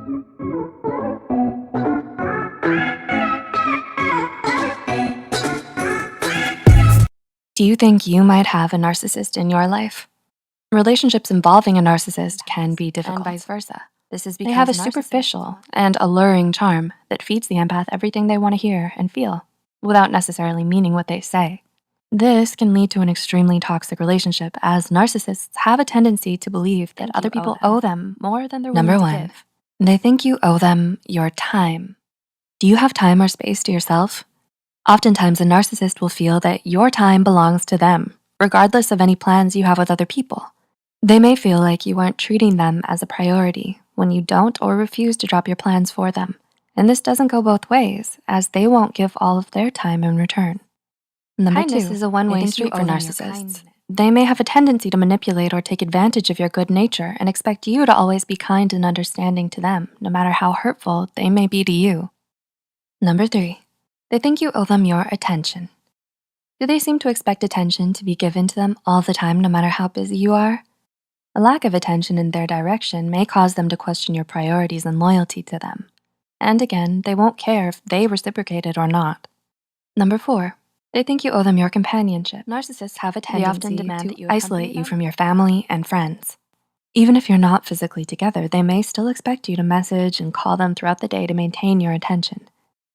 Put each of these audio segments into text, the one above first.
Do you think you might have a narcissist in your life? Relationships involving a narcissist can be difficult. And vice versa. This is because they have a superficial and alluring charm that feeds the empath everything they want to hear and feel without necessarily meaning what they say. This can lead to an extremely toxic relationship, as narcissists have a tendency to believe that other people owe them more than they're willing to give. Number 1, they think you owe them your time. Do you have time or space to yourself? Oftentimes, a narcissist will feel that your time belongs to them, regardless of any plans you have with other people. They may feel like you aren't treating them as a priority when you don't or refuse to drop your plans for them. And this doesn't go both ways, as they won't give all of their time in return. Number 2 is a one-way street for narcissists. They may have a tendency to manipulate or take advantage of your good nature and expect you to always be kind and understanding to them, no matter how hurtful they may be to you. Number 3, they think you owe them your attention. Do they seem to expect attention to be given to them all the time, no matter how busy you are? A lack of attention in their direction may cause them to question your priorities and loyalty to them. And again, they won't care if they reciprocate it or not. Number 4, they think you owe them your companionship. Narcissists have a tendency to isolate you from your family and friends. Even if you're not physically together, they may still expect you to message and call them throughout the day to maintain your attention.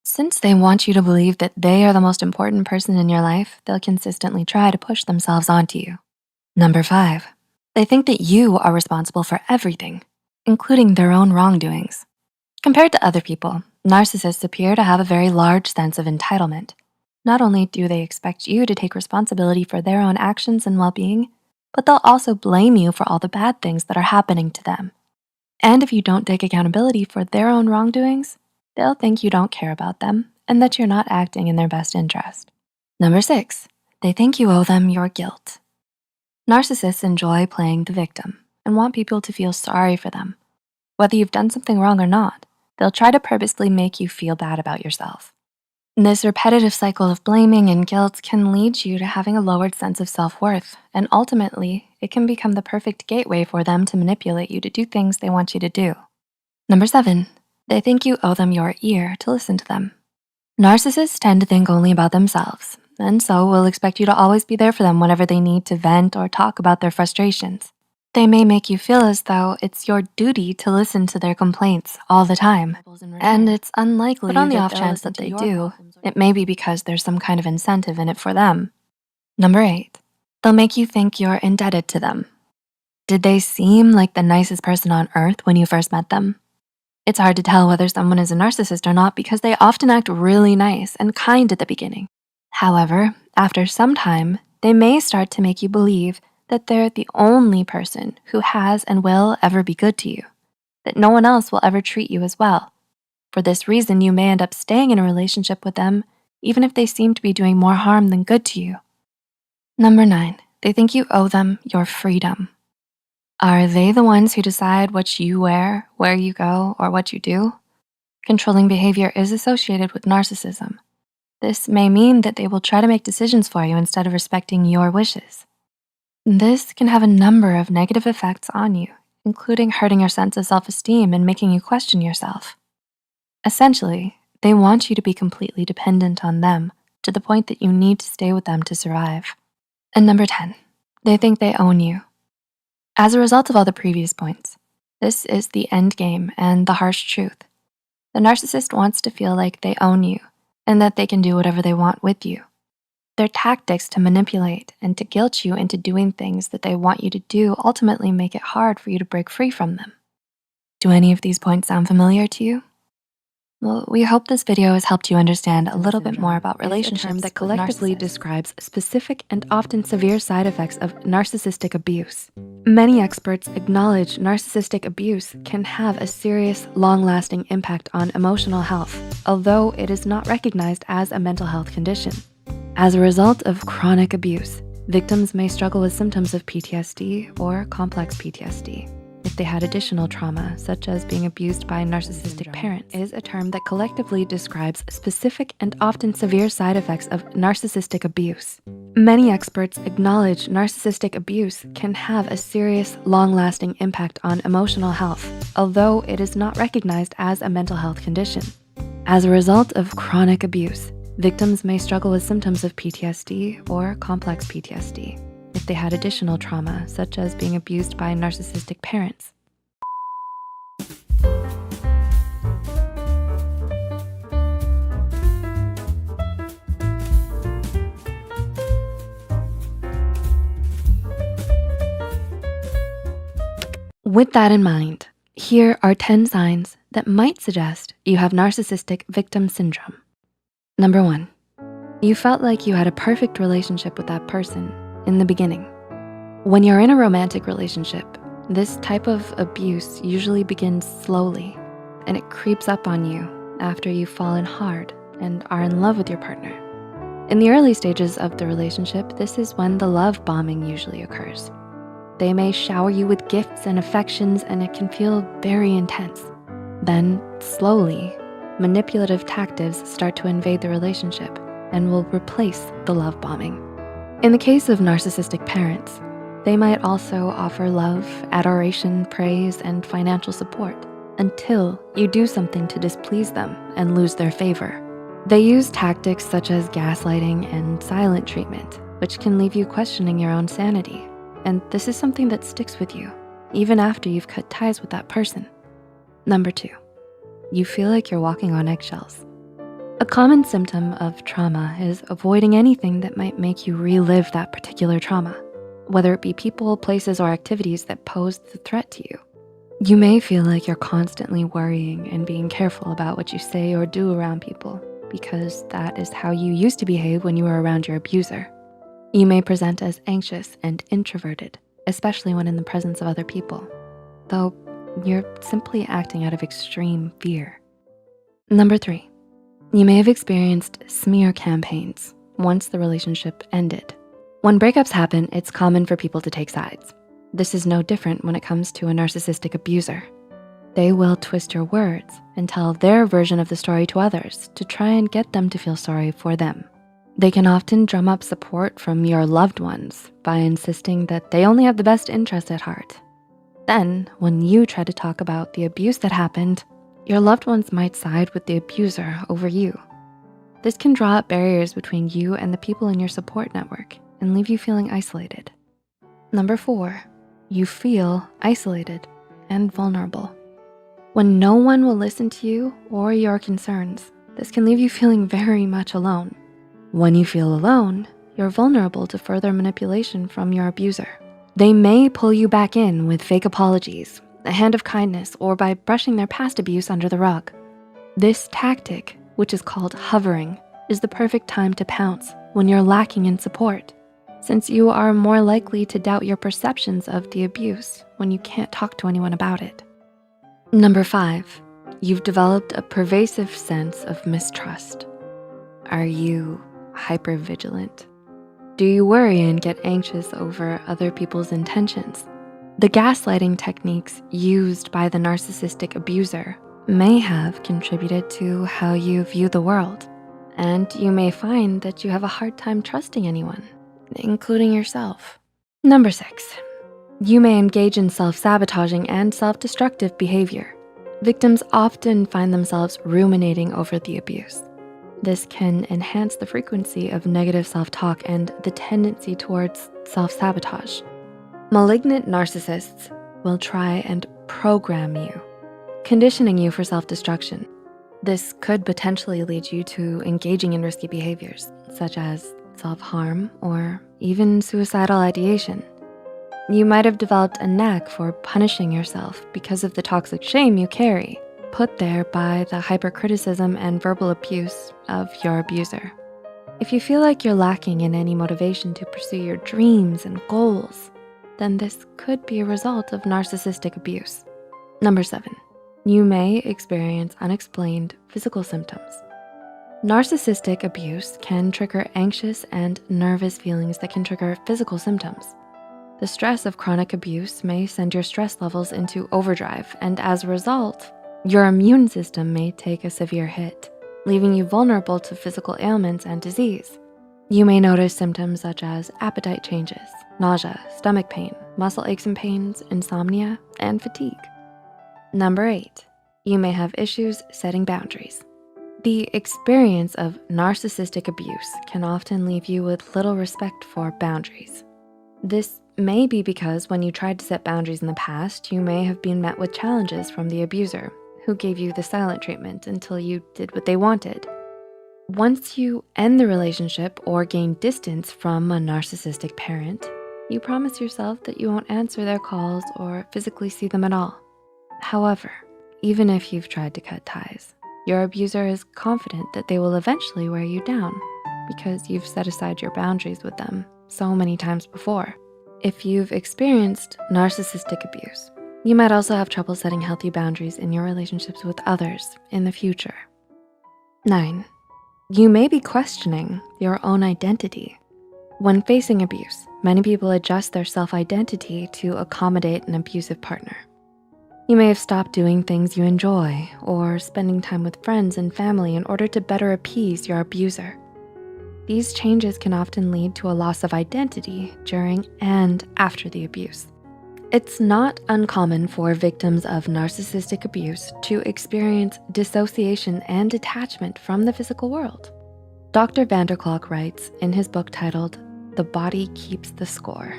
Since they want you to believe that they are the most important person in your life, they'll consistently try to push themselves onto you. Number 5, they think that you are responsible for everything, including their own wrongdoings. Compared to other people, narcissists appear to have a very large sense of entitlement. Not only do they expect you to take responsibility for their own actions and well-being, but they'll also blame you for all the bad things that are happening to them. And if you don't take accountability for their own wrongdoings, they'll think you don't care about them and that you're not acting in their best interest. Number 6, they think you owe them your guilt. Narcissists enjoy playing the victim and want people to feel sorry for them. Whether you've done something wrong or not, they'll try to purposely make you feel bad about yourself. This repetitive cycle of blaming and guilt can lead you to having a lowered sense of self-worth, and ultimately, it can become the perfect gateway for them to manipulate you to do things they want you to do. Number 7, they think you owe them your ear to listen to them. Narcissists tend to think only about themselves, and so will expect you to always be there for them whenever they need to vent or talk about their frustrations. They may make you feel as though it's your duty to listen to their complaints all the time, and it's unlikely, but on the off chance that they do, it may be because there's some kind of incentive in it for them. Number 8, they'll make you think you're indebted to them. Did they seem like the nicest person on earth when you first met them? It's hard to tell whether someone is a narcissist or not because they often act really nice and kind at the beginning. However, after some time, they may start to make you believe that they're the only person who has and will ever be good to you, that no one else will ever treat you as well. For this reason, you may end up staying in a relationship with them, even if they seem to be doing more harm than good to you. Number 9, they think you owe them your freedom. Are they the ones who decide what you wear, where you go, or what you do? Controlling behavior is associated with narcissism. This may mean that they will try to make decisions for you instead of respecting your wishes. This can have a number of negative effects on you, including hurting your sense of self-esteem and making you question yourself. Essentially, they want you to be completely dependent on them to the point that you need to stay with them to survive. And number 10, they think they own you. As a result of all the previous points, this is the end game and the harsh truth. The narcissist wants to feel like they own you and that they can do whatever they want with you. Their tactics to manipulate and to guilt you into doing things that they want you to do ultimately make it hard for you to break free from them. Do any of these points sound familiar to you? Well, we hope this video has helped you understand a little bit more about relationships that collectively describes specific and often severe side effects of narcissistic abuse. Many experts acknowledge narcissistic abuse can have a serious, long-lasting impact on emotional health, although it is not recognized as a mental health condition. As a result of chronic abuse, victims may struggle with symptoms of PTSD or complex PTSD. If they had additional trauma, such as being abused by narcissistic parents, is a term that collectively describes specific and often severe side effects of narcissistic abuse. Many experts acknowledge narcissistic abuse can have a serious, long-lasting impact on emotional health, although it is not recognized as a mental health condition. As a result of chronic abuse, victims may struggle with symptoms of PTSD or complex PTSD if they had additional trauma, such as being abused by narcissistic parents. With that in mind, here are 10 signs that might suggest you have narcissistic victim syndrome. Number 1, you felt like you had a perfect relationship with that person in the beginning. When you're in a romantic relationship, this type of abuse usually begins slowly, and it creeps up on you after you've fallen hard and are in love with your partner. In the early stages of the relationship, this is when the love bombing usually occurs. They may shower you with gifts and affections, and it can feel very intense. Then, slowly, manipulative tactics start to invade the relationship and will replace the love bombing. In the case of narcissistic parents, they might also offer love, adoration, praise, and financial support until you do something to displease them and lose their favor. They use tactics such as gaslighting and silent treatment, which can leave you questioning your own sanity. And this is something that sticks with you, even after you've cut ties with that person. Number 2, you feel like you're walking on eggshells. A common symptom of trauma is avoiding anything that might make you relive that particular trauma, whether it be people, places, or activities that pose the threat to you. You may feel like you're constantly worrying and being careful about what you say or do around people because that is how you used to behave when you were around your abuser. You may present as anxious and introverted, especially when in the presence of other people, though you're simply acting out of extreme fear. Number 3, you may have experienced smear campaigns once the relationship ended. When breakups happen, it's common for people to take sides. This is no different when it comes to a narcissistic abuser. They will twist your words and tell their version of the story to others to try and get them to feel sorry for them. They can often drum up support from your loved ones by insisting that they only have the best interest at heart. Then, when you try to talk about the abuse that happened, your loved ones might side with the abuser over you. This can draw up barriers between you and the people in your support network and leave you feeling isolated. Number 4, you feel isolated and vulnerable. When no one will listen to you or your concerns, this can leave you feeling very much alone. When you feel alone, you're vulnerable to further manipulation from your abuser. They may pull you back in with fake apologies, a hand of kindness, or by brushing their past abuse under the rug. This tactic, which is called hovering, is the perfect time to pounce when you're lacking in support, since you are more likely to doubt your perceptions of the abuse when you can't talk to anyone about it. Number 5, you've developed a pervasive sense of mistrust. Are you hypervigilant? Do you worry and get anxious over other people's intentions? The gaslighting techniques used by the narcissistic abuser may have contributed to how you view the world, and you may find that you have a hard time trusting anyone, including yourself. Number 6, you may engage in self-sabotaging and self-destructive behavior. Victims often find themselves ruminating over the abuse. This can enhance the frequency of negative self-talk and the tendency towards self-sabotage. Malignant narcissists will try and program you, conditioning you for self-destruction. This could potentially lead you to engaging in risky behaviors, such as self-harm or even suicidal ideation. You might have developed a knack for punishing yourself because of the toxic shame you carry, put there by the hypercriticism and verbal abuse of your abuser. If you feel like you're lacking in any motivation to pursue your dreams and goals, then this could be a result of narcissistic abuse. Number 7, you may experience unexplained physical symptoms. Narcissistic abuse can trigger anxious and nervous feelings that can trigger physical symptoms. The stress of chronic abuse may send your stress levels into overdrive, and as a result, your immune system may take a severe hit, leaving you vulnerable to physical ailments and disease. You may notice symptoms such as appetite changes, nausea, stomach pain, muscle aches and pains, insomnia, and fatigue. Number 8, you may have issues setting boundaries. The experience of narcissistic abuse can often leave you with little respect for boundaries. This may be because when you tried to set boundaries in the past, you may have been met with challenges from the abuser, who gave you the silent treatment until you did what they wanted. Once you end the relationship or gain distance from a narcissistic parent, you promise yourself that you won't answer their calls or physically see them at all. However, even if you've tried to cut ties, your abuser is confident that they will eventually wear you down because you've set aside your boundaries with them so many times before. If you've experienced narcissistic abuse, you might also have trouble setting healthy boundaries in your relationships with others in the future. 9, you may be questioning your own identity. When facing abuse, many people adjust their self-identity to accommodate an abusive partner. You may have stopped doing things you enjoy or spending time with friends and family in order to better appease your abuser. These changes can often lead to a loss of identity during and after the abuse. It's not uncommon for victims of narcissistic abuse to experience dissociation and detachment from the physical world. Dr. Vanderklok writes in his book titled, "The Body Keeps the Score."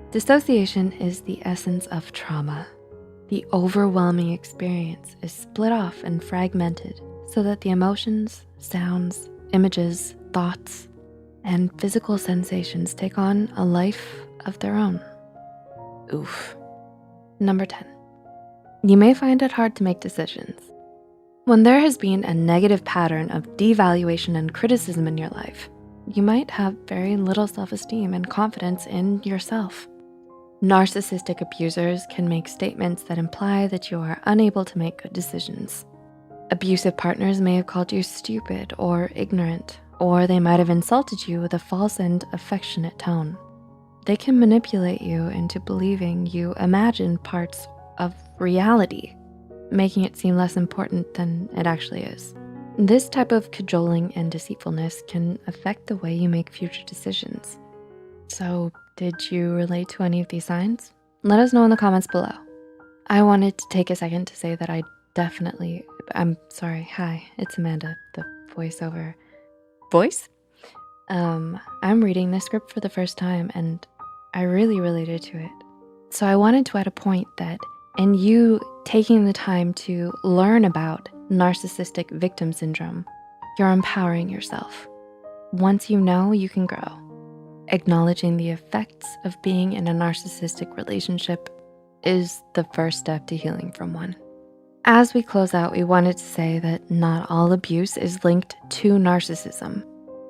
Dissociation is the essence of trauma. The overwhelming experience is split off and fragmented so that the emotions, sounds, images, thoughts, and physical sensations take on a life of their own. Oof. Number 10, you may find it hard to make decisions. When there has been a negative pattern of devaluation and criticism in your life, you might have very little self-esteem and confidence in yourself. Narcissistic abusers can make statements that imply that you are unable to make good decisions. Abusive partners may have called you stupid or ignorant, or they might have insulted you with a false and affectionate tone. They can manipulate you into believing you imagine parts of reality, making it seem less important than it actually is. This type of cajoling and deceitfulness can affect the way you make future decisions. So, did you relate to any of these signs? Let us know in the comments below. I wanted to take a second to say that I'm sorry, hi, it's Amanda, the voiceover voice. I'm reading this script for the first time and I really related to it. So I wanted to add a point that in you taking the time to learn about narcissistic victim syndrome, you're empowering yourself. Once you know, you can grow. Acknowledging the effects of being in a narcissistic relationship is the first step to healing from one. As we close out, we wanted to say that not all abuse is linked to narcissism,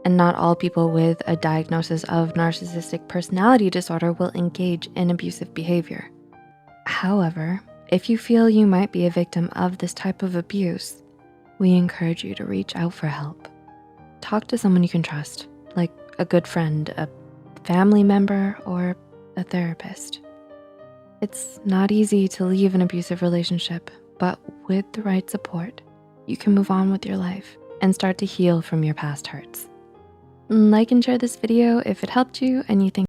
and not all people with a diagnosis of narcissistic personality disorder will engage in abusive behavior. However, if you feel you might be a victim of this type of abuse, we encourage you to reach out for help. Talk to someone you can trust, like a good friend, a family member, or a therapist. It's not easy to leave an abusive relationship, but with the right support, you can move on with your life and start to heal from your past hurts. Like and share this video if it helped you and you think